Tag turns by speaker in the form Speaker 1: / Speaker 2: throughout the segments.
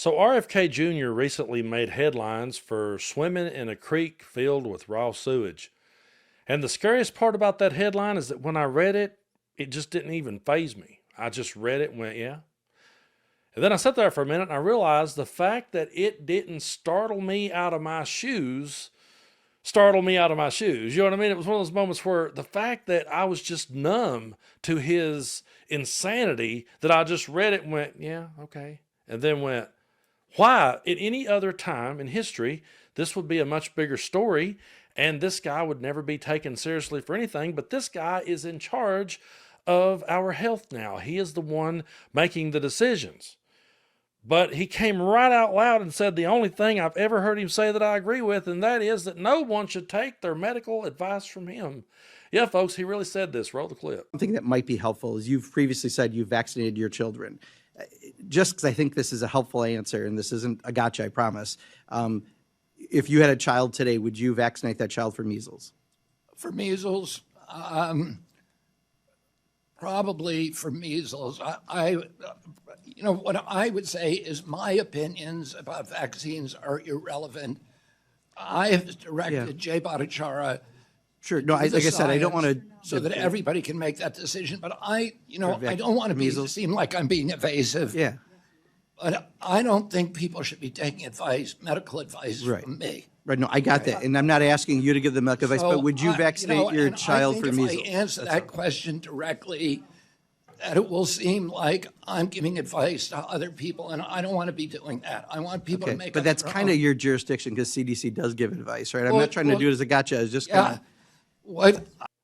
Speaker 1: So RFK Jr. recently made headlines for swimming in a creek filled with raw sewage. And the scariest part about that headline is that when I read it, it just didn't even faze me. I just read it and went, yeah. And then I sat there for a minute and I realized the fact that it didn't startle me out of my shoes startled me out of my shoes. You know what I mean? It was one of those moments where the fact that I was just numb to his insanity that I just read it and went, yeah, okay. And then went, why, at any other time in history, this would be a much bigger story and this guy would never be taken seriously for anything. But this guy is in charge of our health now. He is the one making the decisions. But he came right out loud and said the only thing I've ever heard him say that I agree with, and that is that no one should take their medical advice from him. Yeah, folks, he really said this. Roll the clip.
Speaker 2: Something that might be helpful is you've previously said you've vaccinated your children. Just because I think this is a helpful answer, and this isn't a gotcha, I promise. If you had a child today, would you vaccinate that child for measles?
Speaker 3: For measles, probably for measles. What I would say is my opinions about vaccines are irrelevant. I have directed Jay Bhattacharya.
Speaker 2: Sure. No, like I said, I don't want to.
Speaker 3: So that everybody can make that decision. But I don't want to seem like I'm being evasive.
Speaker 2: Yeah.
Speaker 3: But I don't think people should be taking medical advice from me.
Speaker 2: Right. No, I got that. And I'm not asking you to give them medical advice, but would you vaccinate your child for measles?
Speaker 3: If I answer that question directly, that it will seem like I'm giving advice to other people, and I don't want to be doing that. I want people to make.
Speaker 2: But that's kind of your jurisdiction because CDC does give advice, right? I'm not trying to do it as a gotcha. It's just kind of.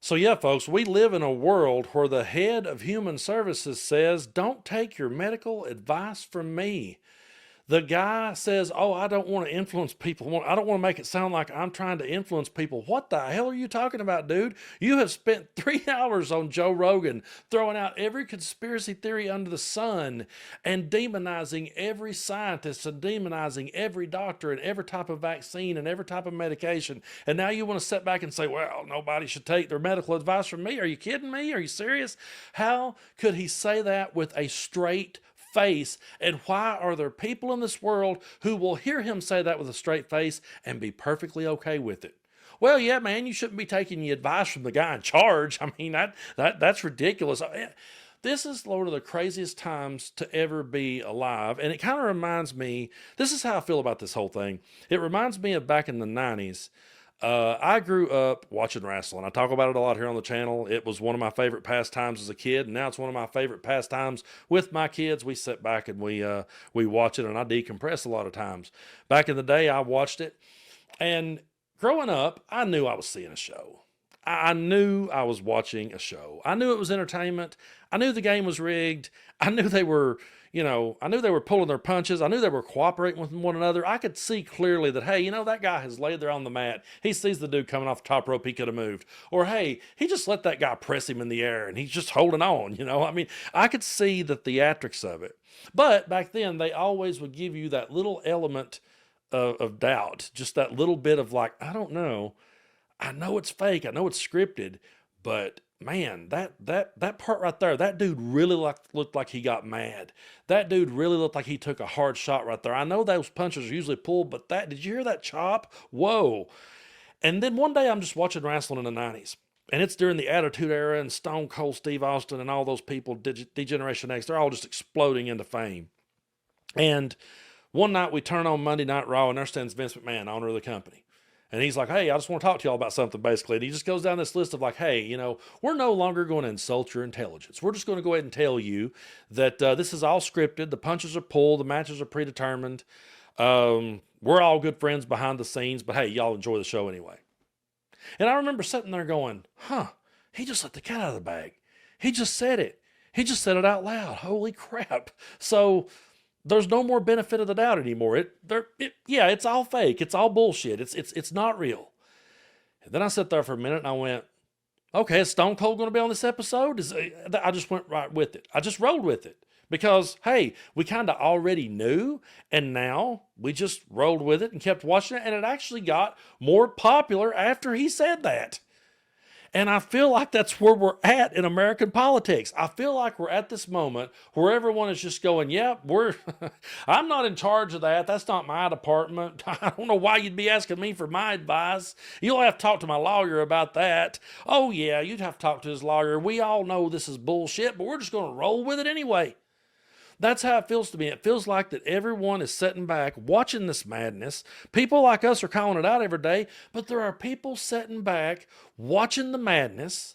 Speaker 1: So yeah, folks, we live in a world where the head of human services says, don't take your medical advice from me. The guy says, oh, I don't want to influence people. I don't want to make it sound like I'm trying to influence people. What the hell are you talking about, dude? You have spent 3 hours on Joe Rogan throwing out every conspiracy theory under the sun and demonizing every scientist and demonizing every doctor and every type of vaccine and every type of medication. And now you want to sit back and say, well, nobody should take their medical advice from me. Are you kidding me? Are you serious? How could he say that with a straight face? And why are there people in this world who will hear him say that with a straight face and be perfectly okay with it? Well, yeah, man, you shouldn't be taking the advice from the guy in charge. I mean, that's ridiculous. This is one of the craziest times to ever be alive. And it kind of reminds me, this is how I feel about this whole thing. It reminds me of back in the 90s. I grew up watching wrestling. I talk about it a lot here on the channel. It was one of my favorite pastimes as a kid, and now it's one of my favorite pastimes with my kids. We sit back and we watch it, and I decompress a lot of times. Back in the day, I watched it, and growing up, I knew I was seeing a show. I knew I was watching a show. I knew it was entertainment. I knew the game was rigged. I knew they were pulling their punches. I knew they were cooperating with one another. I could see clearly that, hey, that guy has laid there on the mat. He sees the dude coming off the top rope. He could have moved. Or, hey, he just let that guy press him in the air and he's just holding on. I mean, I could see the theatrics of it. But back then, they always would give you that little element of doubt, just that little bit of like, I don't know. I know it's fake. I know it's scripted, but man, that part right there, that dude really looked like he got mad. That dude really looked like he took a hard shot right there. I know those punches are usually pulled, but did you hear that chop? Whoa. And then one day I'm just watching wrestling in the 90s. And it's during the Attitude Era and Stone Cold Steve Austin and all those people, D-Generation X, they're all just exploding into fame. And one night we turn on Monday Night Raw and there stands Vince McMahon, owner of the company. And he's like, hey, I just want to talk to y'all about something, basically. And he just goes down this list of like, hey, we're no longer going to insult your intelligence. We're just going to go ahead and tell you that this is all scripted. The punches are pulled. The matches are predetermined. We're all good friends behind the scenes. But, hey, y'all enjoy the show anyway. And I remember sitting there going, he just let the cat out of the bag. He just said it. He just said it out loud. Holy crap. So there's no more benefit of the doubt anymore. It's all fake. It's all bullshit. It's not real. And then I sat there for a minute and I went, okay, is Stone Cold going to be on this episode? I just went right with it. I just rolled with it because, hey, we kind of already knew, and now we just rolled with it and kept watching it, and it actually got more popular after he said that. And I feel like that's where we're at in American politics. I feel like we're at this moment where everyone is just going, yep, I'm not in charge of that. That's not my department. I don't know why you'd be asking me for my advice. You'll have to talk to my lawyer about that. Oh, yeah, you'd have to talk to his lawyer. We all know this is bullshit, but we're just going to roll with it anyway. That's how it feels to me. It feels like that everyone is sitting back watching this madness. People like us are calling it out every day, but there are people sitting back watching the madness.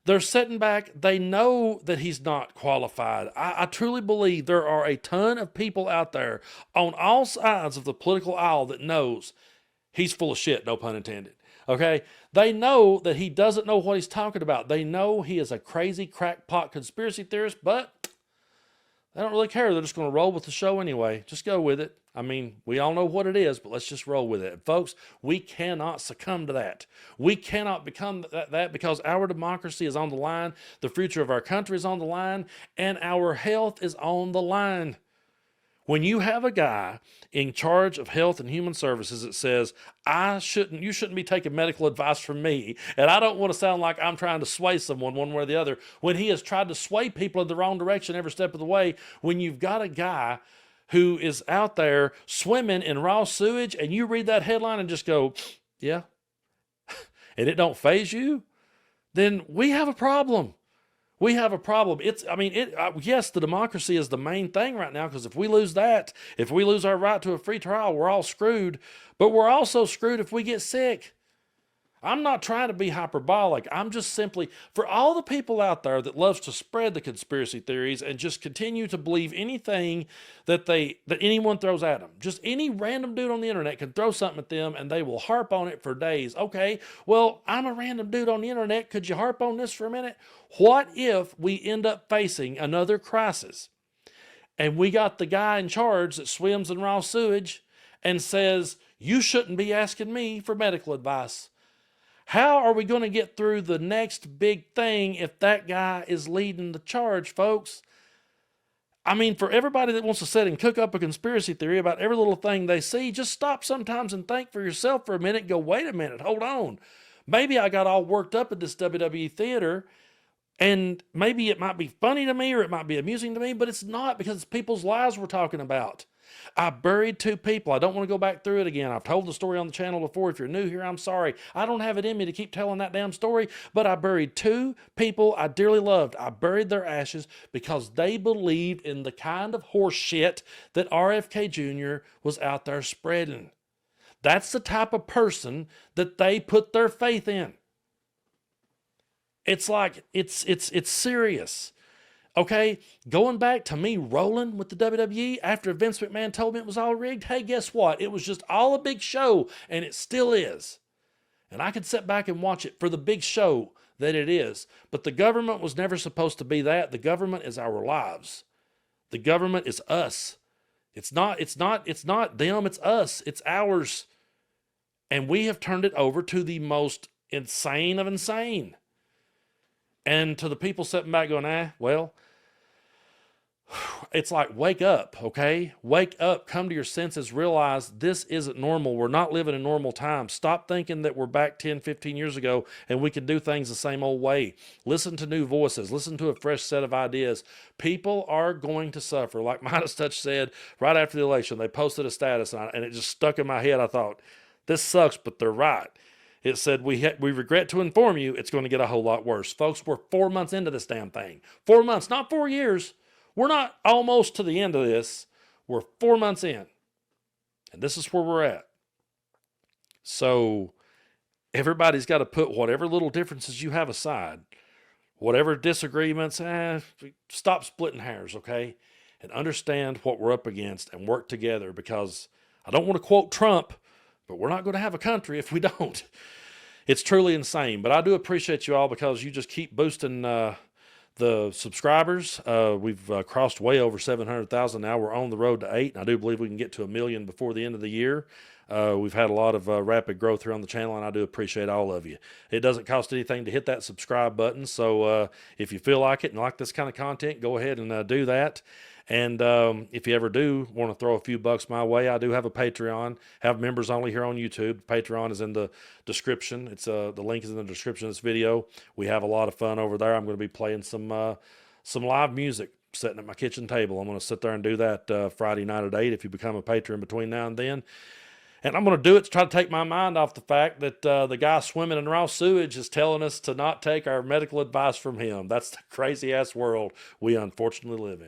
Speaker 1: They're sitting back. They know that he's not qualified. I truly believe there are a ton of people out there on all sides of the political aisle that knows he's full of shit, no pun intended. Okay? They know that he doesn't know what he's talking about. They know he is a crazy crackpot conspiracy theorist, but they don't really care. They're just going to roll with the show anyway. Just go with it. I mean, we all know what it is, but let's just roll with it. And folks, we cannot succumb to that. We cannot become that because our democracy is on the line, the future of our country is on the line, and our health is on the line. When you have a guy in charge of health and human services that says, you shouldn't be taking medical advice from me, and I don't want to sound like I'm trying to sway someone one way or the other, when he has tried to sway people in the wrong direction every step of the way, when you've got a guy who is out there swimming in raw sewage and you read that headline and just go, yeah, and it don't faze you, then we have a problem. We have a problem. Yes, the democracy is the main thing right now, because if we lose that, if we lose our right to a free trial, we're all screwed. But we're also screwed if we get sick. I'm not trying to be hyperbolic. I'm just simply, for all the people out there that loves to spread the conspiracy theories and just continue to believe anything that anyone throws at them. Just any random dude on the internet can throw something at them and they will harp on it for days. Okay, well, I'm a random dude on the internet. Could you harp on this for a minute? What if we end up facing another crisis and we got the guy in charge that swims in raw sewage and says, you shouldn't be asking me for medical advice? How are we going to get through the next big thing if that guy is leading the charge, folks? I mean, for everybody that wants to sit and cook up a conspiracy theory about every little thing they see, just stop sometimes and think for yourself for a minute and go, wait a minute, hold on. Maybe I got all worked up at this WWE theater, and maybe it might be funny to me or it might be amusing to me, but it's not, because it's people's lives we're talking about. I buried 2 people. I don't want to go back through it again. I've told the story on the channel before. If you're new here, I'm sorry. I don't have it in me to keep telling that damn story, but I buried 2 people I dearly loved. I buried their ashes because they believed in the kind of horse shit that RFK Jr. was out there spreading. That's the type of person that they put their faith in. It's like, it's serious. Okay, going back to me rolling with the WWE after Vince McMahon told me it was all rigged, hey, guess what? It was just all a big show, and it still is. And I could sit back and watch it for the big show that it is. But the government was never supposed to be that. The government is our lives. The government is us. It's not them, it's us. It's ours. And we have turned it over to the most insane of insane. And to the people sitting back going, well, it's like, wake up, okay? Wake up, come to your senses, realize this isn't normal. We're not living in normal times. Stop thinking that we're back 10, 15 years ago and we can do things the same old way. Listen to new voices. Listen to a fresh set of ideas. People are going to suffer. Like Midas Touch said right after the election, they posted a status and it just stuck in my head. I thought, this sucks, but they're right. It said, we regret to inform you it's going to get a whole lot worse. Folks, we're 4 months into this damn thing. 4 months, not 4 years. We're not almost to the end of this. We're 4 months in. And this is where we're at. So everybody's got to put whatever little differences you have aside, whatever disagreements, stop splitting hairs, okay? And understand what we're up against and work together, because I don't want to quote Trump, but we're not going to have a country if we don't. It's truly insane. But I do appreciate you all, because you just keep boosting the subscribers. We've crossed way over 700,000 now. We're on the road to 8, and I do believe we can get to 1 million before the end of the year. We've had a lot of rapid growth here on the channel, and I do appreciate all of you. It doesn't cost anything to hit that subscribe button, so if you feel like it and like this kind of content, go ahead and do that. And if you ever do want to throw a few bucks my way, I do have a Patreon. Have members only here on YouTube. Patreon is in the description. It's the link is in the description of this video. We have a lot of fun over there. I'm going to be playing some live music, sitting at my kitchen table. I'm going to sit there and do that Friday night at 8 if you become a patron between now and then. And I'm going to do it to try to take my mind off the fact that the guy swimming in raw sewage is telling us to not take our medical advice from him. That's the crazy-ass world we unfortunately live in.